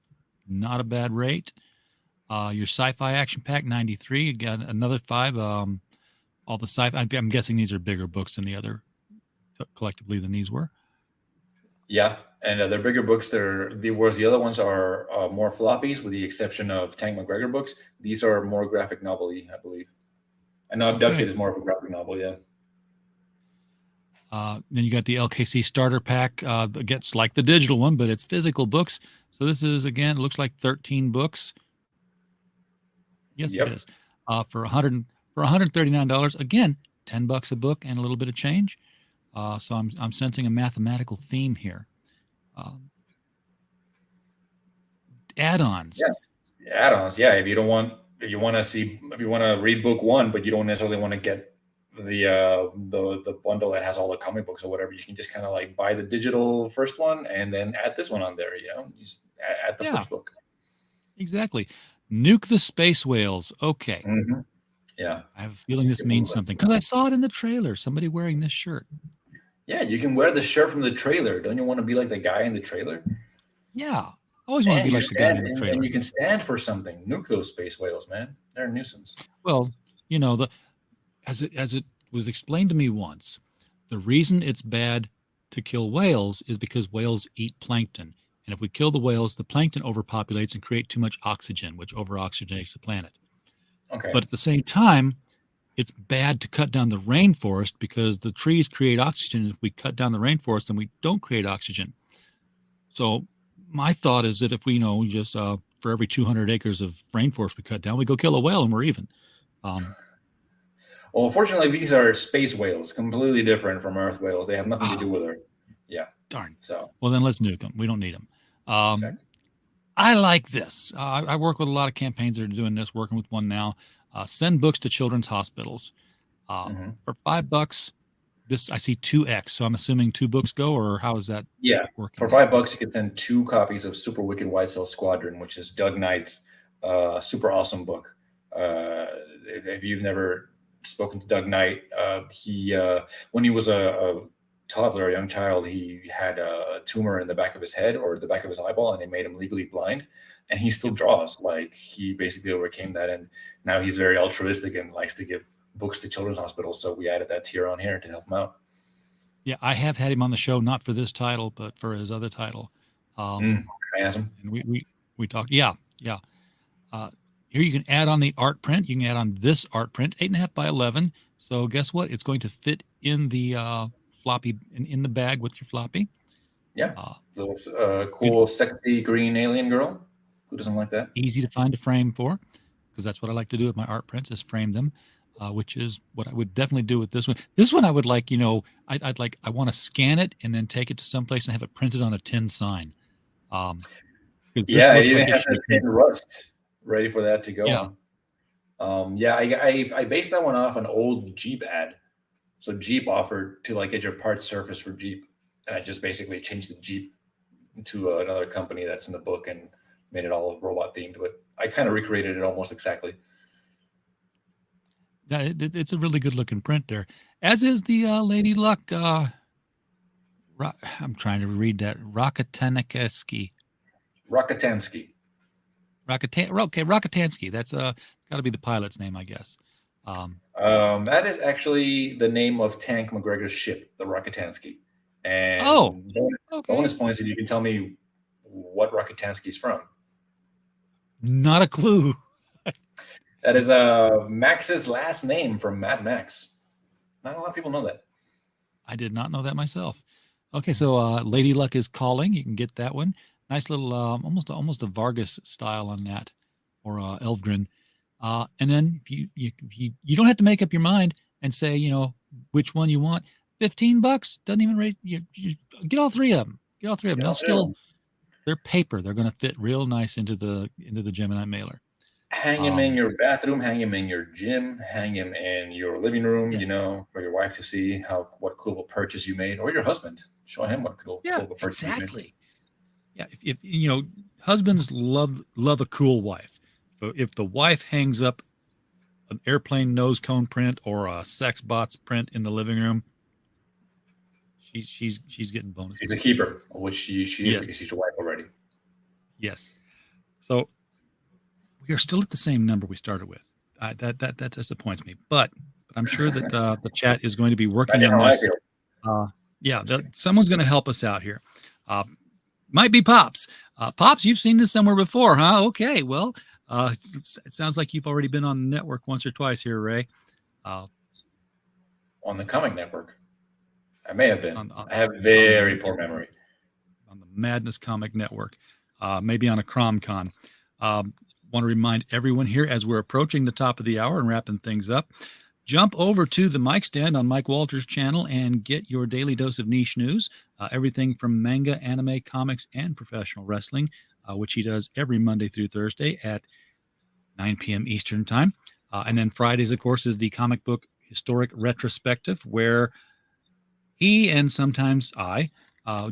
Not a bad rate. Your sci-fi action pack, $93. You got another 5. All the sci-fi. I'm guessing these are bigger books than the other collectively than these were. Yeah, and they're bigger books. Whereas the other ones are more floppies, with the exception of Tank McGregor books. These are more graphic novel-y, I believe. I know Abducted is more of a graphic novel, yeah. Then you got the LKC starter pack that gets like the digital one, but it's physical books. So this is, again, it looks like 13 books. Yes, it is. For $139, again, $10 a book and a little bit of change. So I'm sensing a mathematical theme here. Add-ons. Yeah, add-ons. Yeah, if you want to read book one, but you don't necessarily want to get the bundle that has all the comic books or whatever, you can just kind of like buy the digital first one and then add this one on there. You just add the first book. Exactly. Nuke the Space Whales. Okay. Mm-hmm. Yeah. I have a feeling this means something because I saw it in the trailer. Somebody wearing this shirt. Yeah, you can wear the shirt from the trailer. Don't you want to be like the guy in the trailer? Yeah. I always want to be like the guy in the trailer. And you can stand for something. Nuke those space whales, man. They're a nuisance. Well, as it was explained to me once, the reason it's bad to kill whales is because whales eat plankton. And if we kill the whales, the plankton overpopulates and create too much oxygen, which over-oxygenates the planet. Okay. But at the same time, it's bad to cut down the rainforest because the trees create oxygen. If we cut down the rainforest, then we don't create oxygen. So my thought is that if we just for every 200 acres of rainforest we cut down, we go kill a whale and we're even. Well, unfortunately, these are space whales, completely different from Earth whales. They have nothing to do with Earth. Yeah. Darn. So well, then let's nuke them. We don't need them. Exactly. I like this. I work with a lot of campaigns that are doing this. Working with one now. Send books to children's hospitals. For $5, this I see 2x. So I'm assuming 2 books go, or how is that? Yeah. working? For $5, you can send 2 copies of Super Wicked White Cell Squadron, which is Doug Knight's super awesome book. If you've never spoken to Doug Knight, he when he was a toddler, a young child, he had a tumor in the back of his head or the back of his eyeball, and they made him legally blind. And he still draws. Like, he basically overcame that, and now he's very altruistic and likes to give books to children's hospitals. So we added that tier on here to help him out. Yeah, I have had him on the show, not for this title, but for his other title. Can I ask him? And we talked. Yeah. Here you can add on the art print. You can add on this art print, 8.5 by 11. So guess what? It's going to fit in the floppy in the bag with your floppy. Yeah. Those cool, sexy green alien girl. Who doesn't like that? Easy to find a frame for, because that's what I like to do with my art prints, is frame them, which is what I would definitely do with this one. This one I would like, I want to scan it and then take it to someplace and have it printed on a tin sign. Yeah, it even has a tin rust ready for that to go on. I based that one off an old Jeep ad. So Jeep offered to get your parts surface for Jeep, and I just basically changed the Jeep to another company that's in the book and made it all robot themed. But I kind of recreated it almost exactly. Yeah, it's a really good looking print there, as is the Lady Luck. I'm trying to read that. Rakatansky. Rakatansky. That's got to be the pilot's name, I guess. That is actually the name of Tank McGregor's ship, the Rakatansky. And bonus points if you can tell me what Rakatansky's from. Not a clue. That is Max's last name from Mad Max. Not a lot of people know that. I did not know that myself. Okay, so Lady Luck is Calling. You can get that one. Nice little, almost a Vargas style on that, or Eldrin. And then if you don't have to make up your mind and say, which one you want. $15 doesn't even rate. You get all three of them. They're paper. They're going to fit real nice into the Gemini mailer. Hang him in your bathroom. Hang him in your gym. Hang him in your living room. For your wife to see what cool purchase you made, or your husband. Show him what cool purchase you made. Yeah, if husbands love a cool wife. But if the wife hangs up an airplane nose cone print or a sex bots print in the living room, she's getting bonus. She's a keeper, which she is because she's your wife already. Yes. So we are still at the same number we started with. That disappoints me, but I'm sure that the chat is going to be working on this. Someone's going to help us out here. Might be Pops. Pops, you've seen this somewhere before, huh? Okay, well, it sounds like you've already been on the network once or twice here, Ray. On the Comic Network. I may have been. I have very poor memory. On the Madness Comic Network. Maybe on a CromCon. Want to remind everyone here, as we're approaching the top of the hour and wrapping things up, jump over to the Mic Stand on Mike Walters' channel and get your daily dose of niche news. Everything from manga, anime, comics, and professional wrestling, which he does every Monday through Thursday at 9 p.m. Eastern Time. And then Fridays, of course, is the comic book historic retrospective, where he and sometimes I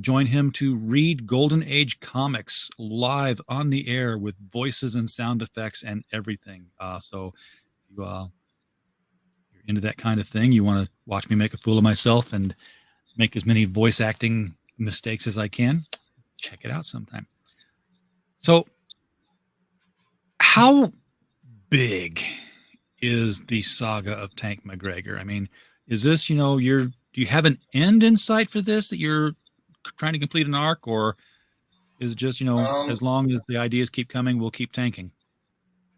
join him to read Golden Age comics live on the air with voices and sound effects and everything. So you're into that kind of thing, you want to watch me make a fool of myself and make as many voice acting mistakes as I can, check it out sometime. So how big is the saga of Tank McGregor? I mean, is this, do you have an end in sight for this, that you're trying to complete an arc, or is it just, as long as the ideas keep coming, we'll keep tanking?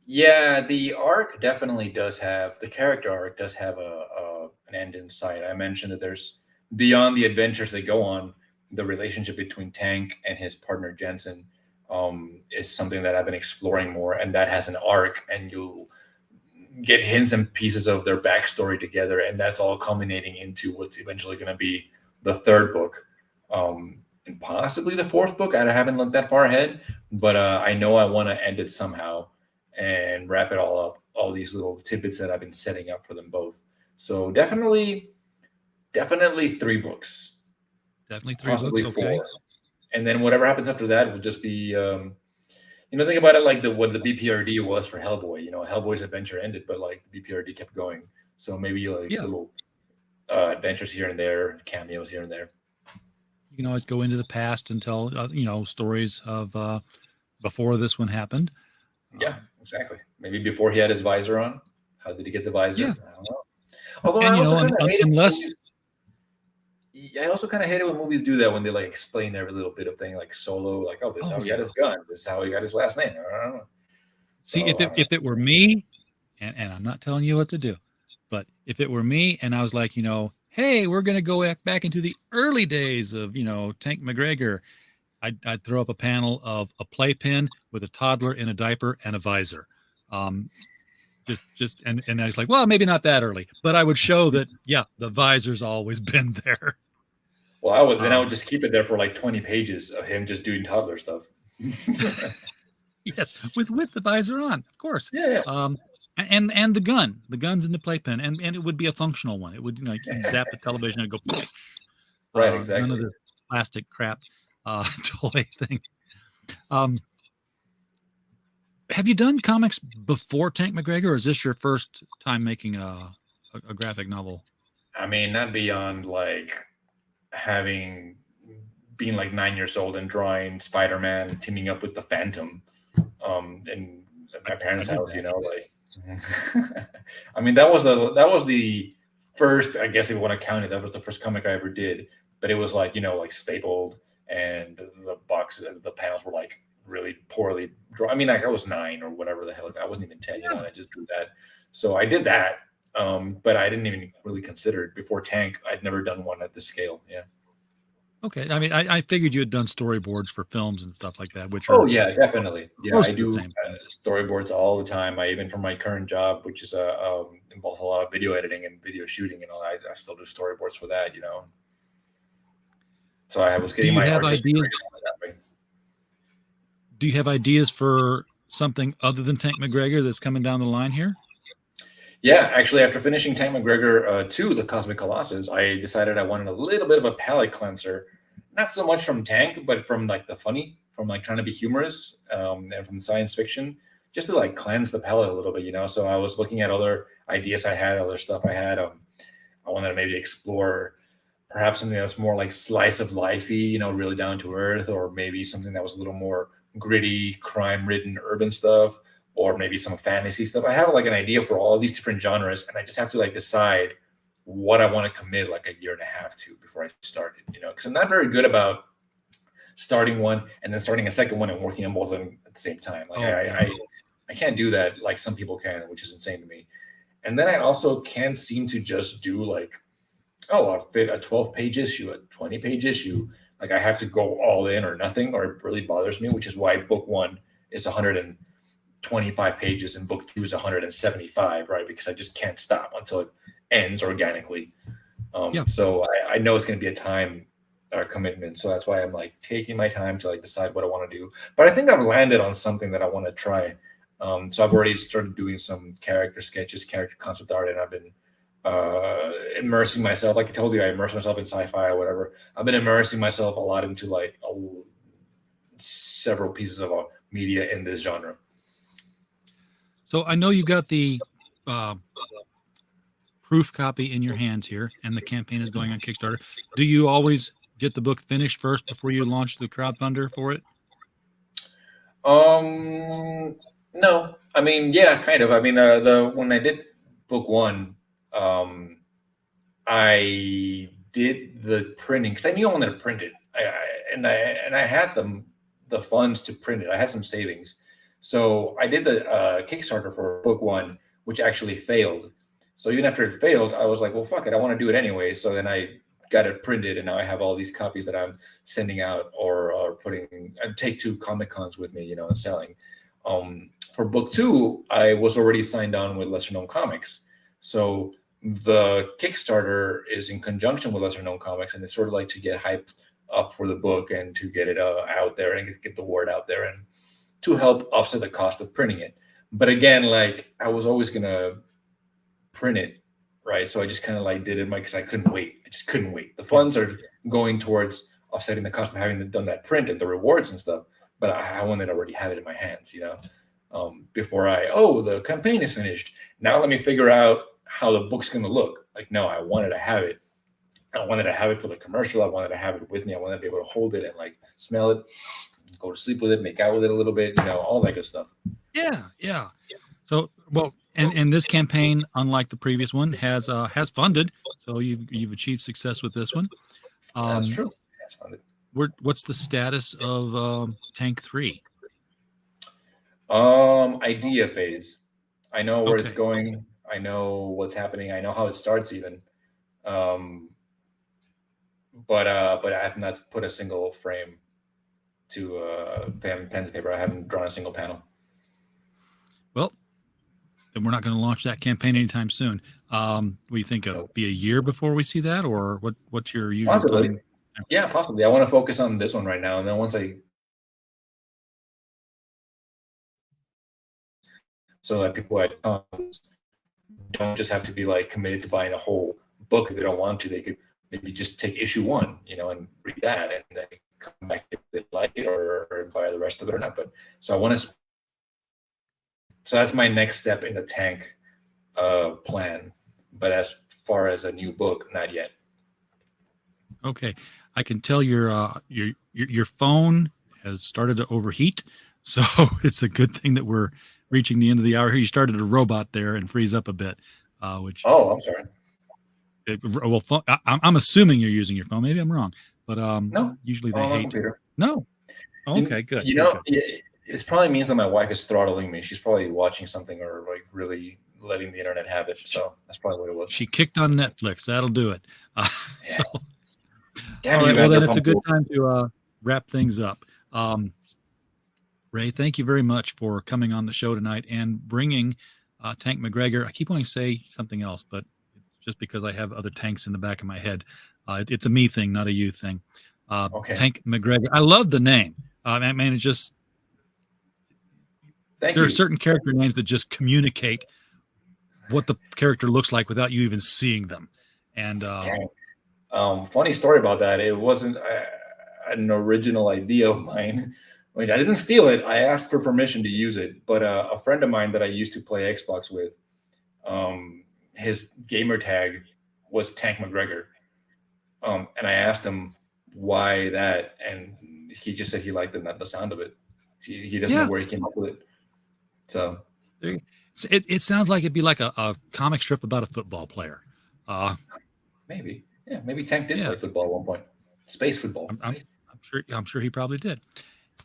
Yeah, the arc definitely does have, the character arc does have an end in sight. I mentioned that there's, beyond the adventures they go on, the relationship between Tank and his partner Jensen is something that I've been exploring more, and that has an arc, and you get hints and pieces of their backstory together, and that's all culminating into what's eventually going to be the third book, and possibly the fourth book. I haven't looked that far ahead, but I know I want to end it somehow and wrap it all up, all these little tidbits that I've been setting up for them both. So definitely 3 books. Definitely 3 possibly books, 4. okay. And then whatever happens after that will just be, think about it like what the BPRD was for Hellboy. Hellboy's adventure ended, but the BPRD kept going. So maybe little adventures here and there, cameos here and there. You can always go into the past and tell, stories of before this one happened. Yeah, exactly. Maybe before he had his visor on. How did he get the visor? Yeah. I don't know. Although And, I also kind of hate it. unless I also kind of hate it when movies do that, when they explain every little bit of thing, like Solo, this is how he got his gun, this is how he got his last name. I don't know. See, if it were me, and I'm not telling you what to do, but if it were me and I was like, hey, we're going to go back into the early days of, Tank McGregor, I'd throw up a panel of a playpen with a toddler in a diaper and a visor. And I was like, well, maybe not that early, but I would show that, yeah, the visor's always been there. Well, I would just keep it there for like 20 pages of him just doing toddler stuff. Yes, with the visor on, of course. Yeah. And the guns in the playpen, and it would be a functional one. It would you zap the television and go. Right, exactly. None of the plastic crap toy thing. Have you done comics before Tank McGregor, or is this your first time making a graphic novel? I mean, not beyond like being like 9 years old and drawing Spider-Man teaming up with the Phantom in my parents' house, like. I mean, that was the first, I guess if you want to count it, that was the first comic I ever did. But it was like, like stapled, and the panels were like really poorly drawn. I mean, like I was 9 or whatever the hell. I wasn't even 10, and I just drew that. So I did that. But I didn't even really consider it before Tank. I'd never done one at this scale. Yeah. Okay. I mean, I figured you had done storyboards for films and stuff like that, which are definitely. Yeah, I do storyboards all the time. I even for my current job, which is involves a lot of video editing and video shooting and all that, I still do storyboards for that, So I was getting my art ideas that way. Do you have ideas for something other than Tank McGregor that's coming down the line here? Yeah, actually, after finishing Tank McGregor 2, The Cosmic Colossus, I decided I wanted a little bit of a palate cleanser. Not so much from Tank, but from like the funny, from like trying to be humorous, and from science fiction, just to like cleanse the palate a little bit, So I was looking at other ideas I had, other stuff I had. I wanted to maybe explore perhaps something that's more like slice of lifey, really down to earth, or maybe something that was a little more gritty, crime-ridden urban stuff, or maybe some fantasy stuff. I have like an idea for all of these different genres, and I just have to like decide what I want to commit like a year and a half to before I start it, because I'm not very good about starting one and then starting a second one and working on both of them at the same time. Like I can't do that like some people can, which is insane to me. And then I also can't seem to just do like, a 12-page issue, a 20-page issue. Like I have to go all in or nothing, or it really bothers me, which is why book 1 is 125 pages and book 2 is 175, right? Because I just can't stop until it ends organically. So I know it's going to be a time commitment. So that's why I'm like taking my time to like decide what I want to do. But I think I've landed on something that I want to try. So I've already started doing some character sketches, character concept art, and I've been immersing myself. Like I told you, I immerse myself in sci-fi or whatever. I've been immersing myself a lot into like several pieces of media in this genre. So I know you got the proof copy in your hands here, and the campaign is going on Kickstarter. Do you always get the book finished first before you launch the crowdfunder for it? No. I mean, yeah, kind of. I mean, when I did book 1, I did the printing because I knew I wanted to print it. I had the funds to print it. I had some savings. So I did the Kickstarter for book 1, which actually failed. So even after it failed, I was like, well, fuck it. I want to do it anyway. So then I got it printed, and now I have all these copies that I'm sending out or putting. I take to Comic Cons with me, and selling. For book 2, I was already signed on with Lesser Known Comics. So the Kickstarter is in conjunction with Lesser Known Comics, and it's sort of like to get hyped up for the book and to get it out there and get the word out there and to help offset the cost of printing it. But again, like I was always going to print it, right? So I just kind of like did it because I couldn't wait. I just couldn't wait. The funds are going towards offsetting the cost of having done that print and the rewards and stuff. But I wanted to already have it in my hands, before the campaign is finished. Now let me figure out how the book's going to look. Like, no, I wanted to have it. I wanted to have it for the commercial. I wanted to have it with me. I wanted to be able to hold it and like smell it, go to sleep with it, make out with it a little bit, all that good stuff. Yeah. So, well, and this campaign, unlike the previous one, has funded. So you've achieved success with this one. That's true. It's funded. What's the status of Tank 3? Idea phase. I know where it's going. I know what's happening. I know how it starts even. But I have not put a single frame to pen to paper. I haven't drawn a single panel. Well, then we're not going to launch that campaign anytime soon. What do you think? It'll be a year before we see that, or what's your usual Possibly. time? Yeah, possibly. I want to focus on this one right now, and then once so that people at cons don't just have to be like committed to buying a whole book if they don't want to. They could maybe just take issue 1, and read that, and then come back if they like it or buy the rest of it or not. But so I want to. So that's my next step in the tank plan. But as far as a new book, not yet. Okay, I can tell your phone has started to overheat, so it's a good thing that we're reaching the end of the hour here. You started a robot there and freeze up a bit, which. Oh, I'm sorry. I'm assuming you're using your phone. Maybe I'm wrong, but no. Usually they on hate. computer. No. Okay, good. It probably means that my wife is throttling me. She's probably watching something or like really letting the internet have it. So that's probably what it was. She kicked on Netflix. That'll do it. So. Damn, all right, well, then it's a good time to wrap things up. Ray, thank you very much for coming on the show tonight and bringing Tank McGregor. I keep wanting to say something else, but just because I have other tanks in the back of my head. It's a me thing, not a you thing. Okay. Tank McGregor. I love the name. I mean, it's just there are certain character names that just communicate what the character looks like without you even seeing them. And funny story about that. It wasn't an original idea of mine. I didn't steal it. I asked for permission to use it, but a friend of mine that I used to play Xbox with, his gamer tag was Tank McGregor. And I asked him why that, and he just said he liked the sound of it. He doesn't know where he came up with it. So it sounds like it'd be like a comic strip about a football player. Maybe. Yeah, maybe Tank did play football at one point. Space football. I'm sure he probably did.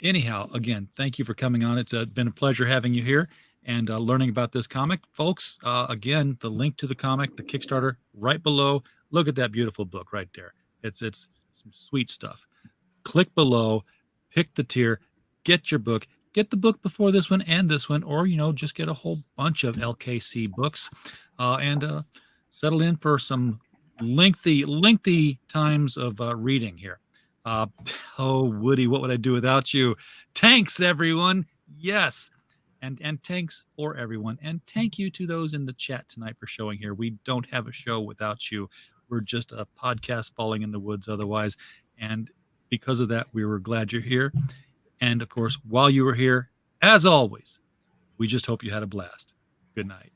Anyhow, again, thank you for coming on. It's been a pleasure having you here and learning about this comic. Folks, again, the link to the comic, the Kickstarter, right below. Look at that beautiful book right there. It's some sweet stuff. Click below, pick the tier, get your book. Get the book before this one and this one, or, just get a whole bunch of LKC books and settle in for some lengthy times of reading here. Oh, Woody, what would I do without you? Tanks, everyone. Yes. And tanks for everyone. And thank you to those in the chat tonight for showing here. We don't have a show without you. We're just a podcast falling in the woods otherwise. And because of that, we were glad you're here. And of course, while you were here, as always, we just hope you had a blast. Good night.